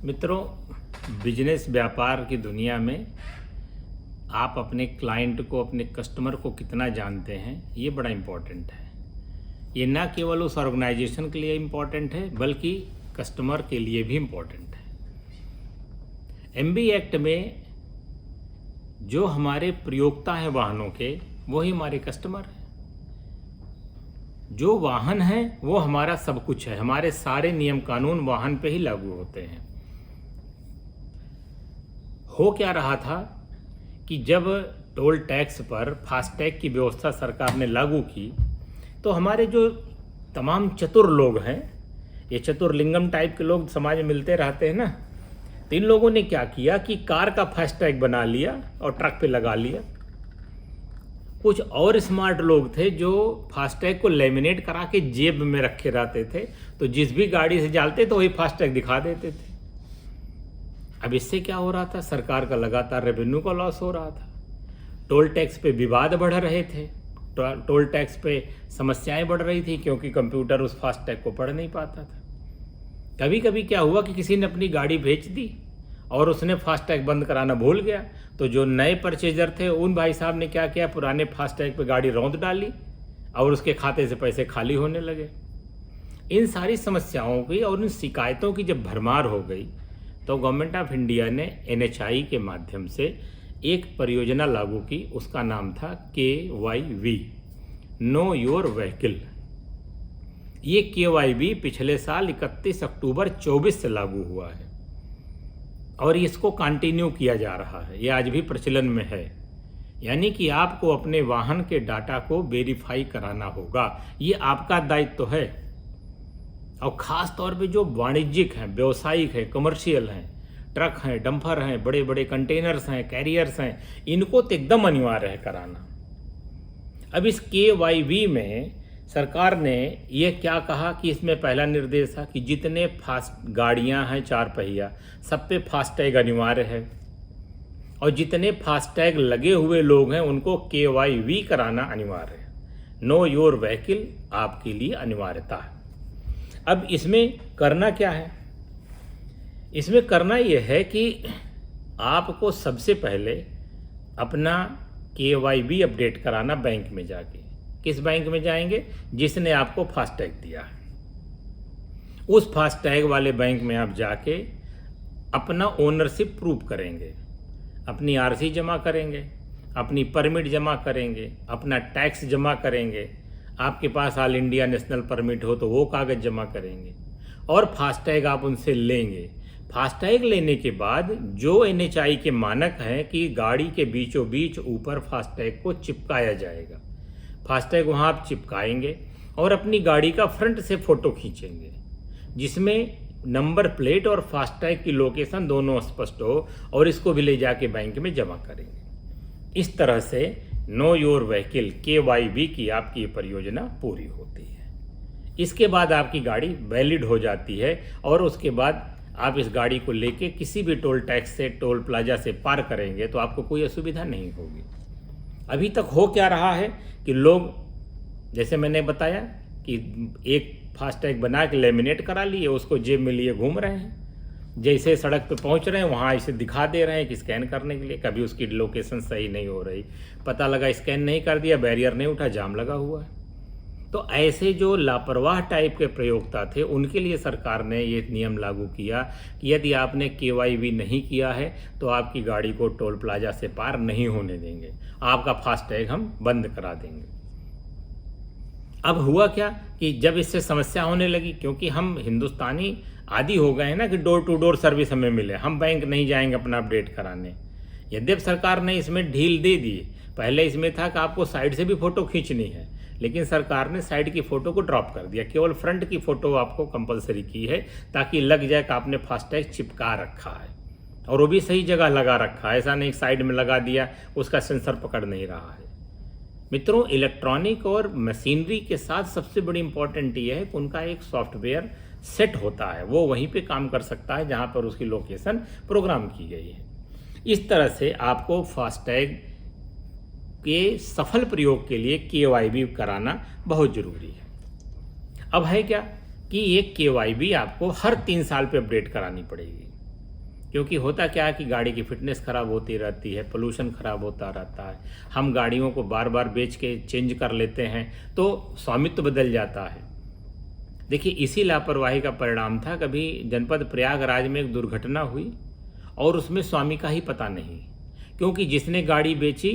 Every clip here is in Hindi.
मित्रों, बिजनेस व्यापार की दुनिया में आप अपने क्लाइंट को, अपने कस्टमर को कितना जानते हैं, ये बड़ा इम्पोर्टेंट है। ये ना केवल उस ऑर्गेनाइजेशन के लिए इम्पोर्टेंट है बल्कि कस्टमर के लिए भी इम्पोर्टेंट है। एमबी एक्ट में जो हमारे प्रयोक्ता हैं वाहनों के, वही हमारे कस्टमर हैं। जो वाहन है वो हमारा सब कुछ है। हमारे सारे नियम कानून वाहन पे ही लागू होते हैं। हो क्या रहा था कि जब टोल टैक्स पर फास्टैग की व्यवस्था सरकार ने लागू की, तो हमारे जो तमाम चतुर लोग हैं, ये चतुर्लिंगम टाइप के लोग समाज में मिलते रहते हैं ना, तो इन लोगों ने क्या किया कि कार का फास्टैग बना लिया और ट्रक पे लगा लिया। कुछ और स्मार्ट लोग थे जो फास्टैग को लेमिनेट करा के जेब में रखे रहते थे, तो जिस भी गाड़ी से जाते तो वही फास्टैग दिखा देते थे। अब इससे क्या हो रहा था? सरकार का लगातार रेवेन्यू का लॉस हो रहा था। टोल टैक्स पे विवाद बढ़ रहे थे, टोल टैक्स पे समस्याएं बढ़ रही थी क्योंकि कंप्यूटर उस फास्टैग को पढ़ नहीं पाता था। कभी कभी क्या हुआ कि किसी ने अपनी गाड़ी बेच दी और उसने फास्टैग बंद कराना भूल गया, तो जो नए परचेजर थे उन भाई साहब ने क्या किया, पुराने फास्टैग पे गाड़ी रौंद डाली और उसके खाते से पैसे खाली होने लगे। इन सारी समस्याओं की और इन शिकायतों की जब भरमार हो गई, तो गवर्नमेंट ऑफ इंडिया ने NHAI के माध्यम से एक परियोजना लागू की। उसका नाम था KYV, नो योर व्हीकल। ये KYV पिछले साल 31 अक्टूबर 24 से लागू हुआ है और इसको कंटिन्यू किया जा रहा है। ये आज भी प्रचलन में है। यानी कि आपको अपने वाहन के डाटा को वेरीफाई कराना होगा। ये आपका दायित्व है। और ख़ास तौर पे जो वाणिज्यिक हैं, व्यावसायिक हैं, कमर्शियल हैं, ट्रक हैं, डंपर हैं, बड़े बड़े कंटेनर्स हैं, कैरियर्स हैं, इनको तो एकदम अनिवार्य है कराना। अब इस KYV में सरकार ने ये क्या कहा कि इसमें पहला निर्देश था कि जितने फास्ट गाड़ियां हैं 4 पहिया, सब पे फास्टैग अनिवार्य है और जितने फास्टैग लगे हुए लोग हैं उनको KYV कराना अनिवार्य है। नो योर व्हीकल आपके लिए अनिवार्यता है। अब इसमें करना क्या है? इसमें करना यह है कि आपको सबसे पहले अपना KYV अपडेट कराना बैंक में जाके। किस बैंक में जाएंगे? जिसने आपको फास्टैग दिया है। उस फास्टैग वाले बैंक में आप जाके अपना ओनरशिप प्रूव करेंगे, अपनी RC जमा करेंगे, अपनी परमिट जमा करेंगे, अपना टैक्स जमा करेंगे। आपके पास ऑल इंडिया नेशनल परमिट हो तो वो कागज़ जमा करेंगे और फास्टैग आप उनसे लेंगे। फास्टैग लेने के बाद जो NHAI के मानक हैं कि गाड़ी के बीचों बीच ऊपर फास्टैग को चिपकाया जाएगा, फास्टैग वहाँ आप चिपकाएंगे और अपनी गाड़ी का फ्रंट से फ़ोटो खींचेंगे जिसमें नंबर प्लेट और फास्टैग की लोकेशन दोनों स्पष्ट हो और इसको भी ले जाके बैंक में जमा करेंगे। इस तरह से नो योर व्हीकल KYV की आपकी परियोजना पूरी होती है। इसके बाद आपकी गाड़ी वैलिड हो जाती है और उसके बाद आप इस गाड़ी को लेके किसी भी टोल टैक्स से, टोल प्लाजा से पार करेंगे तो आपको कोई असुविधा नहीं होगी। अभी तक हो क्या रहा है कि लोग, जैसे मैंने बताया कि एक फास्टैग बना के लेमिनेट करा लिए, उसको जेब में लिए घूम रहे हैं। जैसे सड़क पे पहुंच रहे हैं वहाँ इसे दिखा दे रहे हैं कि स्कैन करने के लिए। कभी उसकी लोकेशन सही नहीं हो रही, पता लगा स्कैन नहीं कर दिया, बैरियर नहीं उठा, जाम लगा हुआ है। तो ऐसे जो लापरवाह टाइप के प्रयोक्ता थे उनके लिए सरकार ने ये नियम लागू किया कि यदि आपने KYV नहीं किया है तो आपकी गाड़ी को टोल प्लाजा से पार नहीं होने देंगे, आपका फास्टैग हम बंद करा देंगे। अब हुआ क्या कि जब इससे समस्या होने लगी, क्योंकि हम हिंदुस्तानी आदि हो गए हैं ना कि डोर टू डोर सर्विस हमें मिले, हम बैंक नहीं जाएंगे अपना अपडेट कराने। यद्यपि सरकार ने इसमें ढील दे दी। पहले इसमें था कि आपको साइड से भी फ़ोटो खींचनी है, लेकिन सरकार ने साइड की फ़ोटो को ड्रॉप कर दिया। केवल फ्रंट की फ़ोटो आपको कंपलसरी की है ताकि लग जाए कि आपने फास्टैग चिपका रखा है और वो भी सही जगह लगा रखा है। ऐसा नहीं साइड में लगा दिया, उसका सेंसर पकड़ नहीं रहा है। मित्रों, इलेक्ट्रॉनिक और मशीनरी के साथ सबसे बड़ी इंपॉर्टेंट ये है कि उनका एक सॉफ्टवेयर सेट होता है, वो वहीं पे काम कर सकता है जहाँ पर उसकी लोकेशन प्रोग्राम की गई है। इस तरह से आपको फास्टैग के सफल प्रयोग के लिए KYV कराना बहुत ज़रूरी है। अब है क्या कि ये KYB आपको हर 3 साल पे अपडेट करानी पड़ेगी। क्योंकि होता क्या है कि गाड़ी की फिटनेस ख़राब होती रहती है, पोल्यूशन ख़राब होता रहता है, हम गाड़ियों को बार बार बेच के चेंज कर लेते हैं, तो स्वामित्व बदल जाता है। देखिए, इसी लापरवाही का परिणाम था, कभी जनपद प्रयागराज में एक दुर्घटना हुई और उसमें स्वामी का ही पता नहीं, क्योंकि जिसने गाड़ी बेची,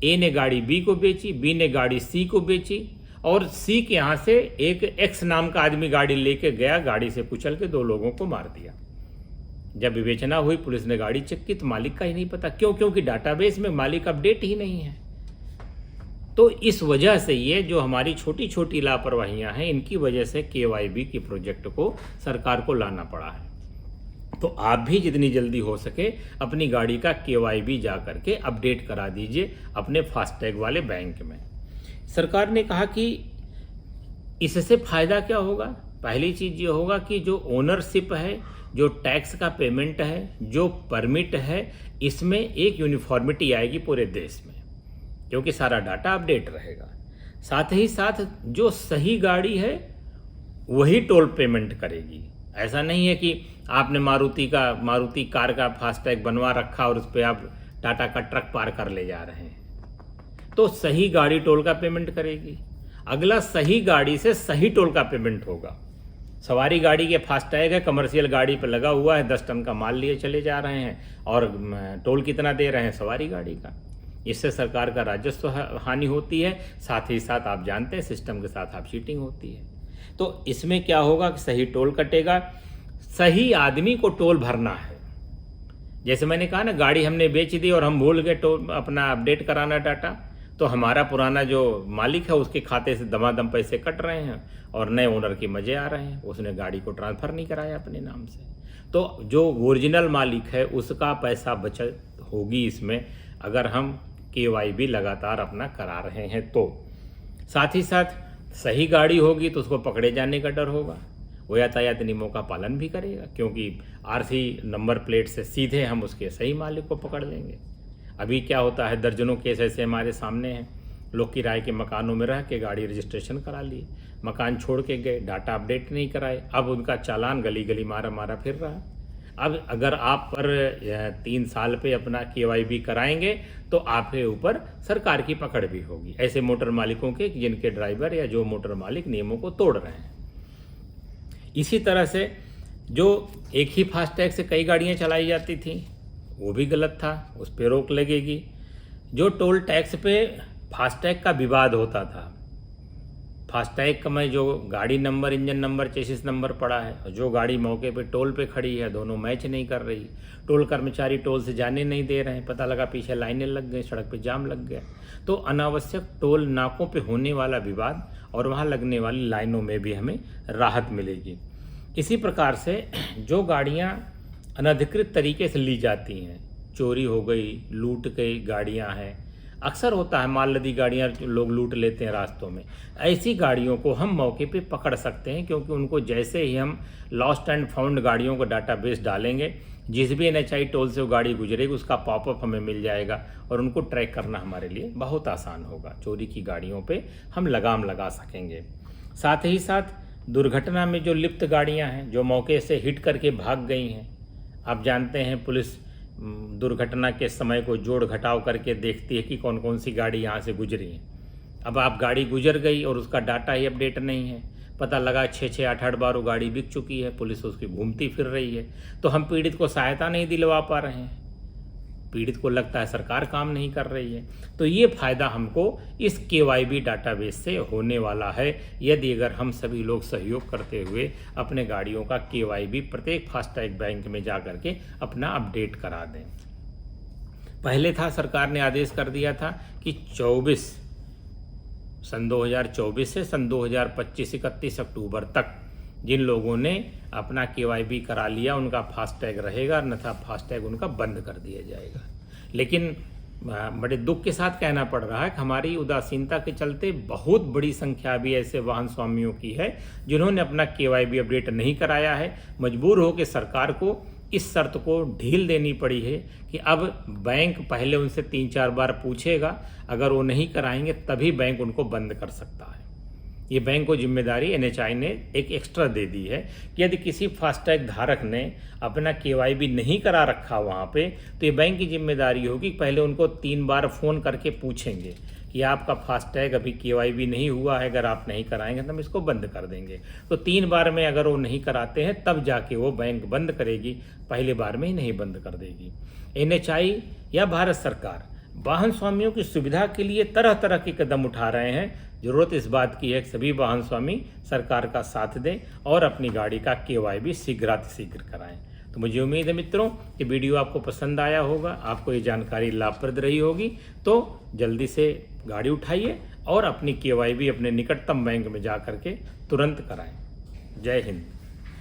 ए ने गाड़ी बी को बेची, बी ने गाड़ी सी को बेची, और सी के यहाँ से एक एक्स नाम का आदमी गाड़ी लेके गया, गाड़ी से कुचल के 2 लोगों को मार दिया। जब विवेचना हुई, पुलिस ने गाड़ी चेक की तो मालिक का ही नहीं पता। क्यों? क्योंकि डाटाबेस में मालिक अपडेट ही नहीं है। तो इस वजह से ये जो हमारी छोटी छोटी लापरवाहियां हैं, इनकी वजह से केवाईबी के प्रोजेक्ट को सरकार को लाना पड़ा है। तो आप भी जितनी जल्दी हो सके अपनी गाड़ी का केवाईबी जा करके अपडेट करा दीजिए अपने फास्टैग वाले बैंक में। सरकार ने कहा कि इससे फ़ायदा क्या होगा? पहली चीज़ ये होगा कि जो ओनरशिप है, जो टैक्स का पेमेंट है, जो परमिट है, इसमें एक यूनिफॉर्मिटी आएगी पूरे देश में, क्योंकि सारा डाटा अपडेट रहेगा। साथ ही साथ जो सही गाड़ी है वही टोल पेमेंट करेगी। ऐसा नहीं है कि आपने मारुति कार का फास्टैग बनवा रखा और उस पर आप टाटा का ट्रक पार कर ले जा रहे हैं, तो सही गाड़ी टोल का पेमेंट करेगी। अगला, सही गाड़ी से सही टोल का पेमेंट होगा। सवारी गाड़ी के फास्टैग है, कमर्शियल गाड़ी पर लगा हुआ है, 10 टन का माल लिए चले जा रहे हैं और टोल कितना दे रहे हैं? सवारी गाड़ी का। इससे सरकार का राजस्व हानि होती है, साथ ही साथ आप जानते हैं सिस्टम के साथ आप चीटिंग होती है। तो इसमें क्या होगा कि सही टोल कटेगा, सही आदमी को टोल भरना है। जैसे मैंने कहा ना, गाड़ी हमने बेच दी और हम भूल गए टोल अपना अपडेट कराना डाटा, तो हमारा पुराना जो मालिक है उसके खाते से दमादम पैसे कट रहे हैं और नए ओनर के मजे आ रहे हैं। उसने गाड़ी को ट्रांसफ़र नहीं कराया अपने नाम से, तो जो ओरिजिनल मालिक है उसका पैसा बचत होगी इसमें, अगर हम केवाईबी लगातार अपना करा रहे हैं तो। साथ ही साथ सही गाड़ी होगी तो उसको पकड़े जाने का डर होगा, वो यातायात नियमों का पालन भी करेगा, क्योंकि आरसी नंबर प्लेट से सीधे हम उसके सही मालिक को पकड़ लेंगे। अभी क्या होता है, दर्जनों केस ऐसे हमारे सामने हैं, लोग किराए के मकानों में रह के गाड़ी रजिस्ट्रेशन करा लिए, मकान छोड़ के गए, डाटा अपडेट नहीं कराए, अब उनका चालान गली गली मारा फिर रहा है। अब अगर आप पर 3 साल पे अपना केवाईबी कराएंगे तो आपके ऊपर सरकार की पकड़ भी होगी, ऐसे मोटर मालिकों के जिनके ड्राइवर या जो मोटर मालिक नियमों को तोड़ रहे हैं। इसी तरह से जो एक ही फास्टैग से कई गाड़ियां चलाई जाती थी वो भी गलत था, उस पर रोक लगेगी। जो टोल टैक्स पे फास्टैग का विवाद होता था, फास्टैग में जो गाड़ी number, engine number, chassis number पड़ा है और जो गाड़ी मौके पे टोल पे खड़ी है, दोनों मैच नहीं कर रही, टोल कर्मचारी टोल से जाने नहीं दे रहे हैं, पता लगा पीछे लाइनें लग गई, सड़क पे जाम लग गया। तो अनावश्यक टोल नाकों पे होने वाला विवाद और वहाँ लगने वाली लाइनों में भी हमें राहत मिलेगी। इसी प्रकार से जो गाड़ियाँ अनधिकृत तरीके से ली जाती हैं, चोरी हो गई, लूट गई गाड़ियाँ हैं, अक्सर होता है माल लदी गाड़ियाँ लोग लूट लेते हैं रास्तों में, ऐसी गाड़ियों को हम मौके पे पकड़ सकते हैं, क्योंकि उनको जैसे ही हम लॉस्ट एंड फाउंड गाड़ियों को डाटाबेस डालेंगे, जिस भी NHI टोल से वो गाड़ी गुजरेगी उसका पॉपअप हमें मिल जाएगा और उनको ट्रैक करना हमारे लिए बहुत आसान होगा। चोरी की गाड़ियों पे हम लगाम लगा सकेंगे। साथ ही साथ दुर्घटना में जो लिप्त गाड़ियाँ हैं, जो मौके से हिट करके भाग गई हैं, आप जानते हैं पुलिस दुर्घटना के समय को जोड़ घटाव करके देखती है कि कौन कौन सी गाड़ी यहाँ से गुजरी है। अब आप गाड़ी गुजर गई और उसका डाटा ही अपडेट नहीं है, पता लगा 6-6, 8-8 बार वो गाड़ी बिक चुकी है, पुलिस उसकी घूमती फिर रही है, तो हम पीड़ित को सहायता नहीं दिलवा पा रहे हैं, पीड़ित को लगता है सरकार काम नहीं कर रही है। तो ये फ़ायदा हमको इस केवाईबी डाटाबेस से होने वाला है, यदि अगर हम सभी लोग सहयोग करते हुए अपने गाड़ियों का केवाईबी प्रत्येक फास्टैग बैंक में जा करके अपना अपडेट करा दें। पहले था, सरकार ने आदेश कर दिया था कि सन 2024 से सन 2025 31 अक्टूबर तक जिन लोगों ने अपना केवाईबी करा लिया उनका फास्टैग रहेगा, अन्यथा फास्टैग उनका बंद कर दिया जाएगा। लेकिन बड़े दुख के साथ कहना पड़ रहा है कि हमारी उदासीनता के चलते बहुत बड़ी संख्या भी ऐसे वाहन स्वामियों की है जिन्होंने अपना केवाईबी अपडेट नहीं कराया है। मजबूर हो के सरकार को इस शर्त को ढील देनी पड़ी है कि अब बैंक पहले उनसे 3-4 बार पूछेगा, अगर वो नहीं कराएंगे तभी बैंक उनको बंद कर सकता है। ये बैंक को जिम्मेदारी एनएचआई ने एक एक्स्ट्रा दे दी है कि यदि किसी फास्टैग धारक ने अपना केवाईबी नहीं करा रखा वहाँ पे, तो ये बैंक की जिम्मेदारी होगी पहले उनको 3 बार फ़ोन करके पूछेंगे कि आपका फास्टैग अभी केवाईबी नहीं हुआ है, अगर आप नहीं कराएंगे तो हम इसको बंद कर देंगे। तो 3 बार में अगर वो नहीं कराते हैं तब जाके वो बैंक बंद करेगी, पहली बार में ही नहीं बंद कर देगी। एनएचआई या भारत सरकार वाहन स्वामियों की सुविधा के लिए तरह तरह के कदम उठा रहे हैं। ज़रूरत इस बात की है कि सभी वाहन स्वामी सरकार का साथ दें और अपनी गाड़ी का केवाईबी शीघ्रातिशीघ्र कराएं। तो मुझे उम्मीद है मित्रों कि वीडियो आपको पसंद आया होगा, आपको ये जानकारी लाभप्रद रही होगी। तो जल्दी से गाड़ी उठाइए और अपनी केवाईबी अपने निकटतम बैंक में जा कर के तुरंत कराएं। जय हिंद।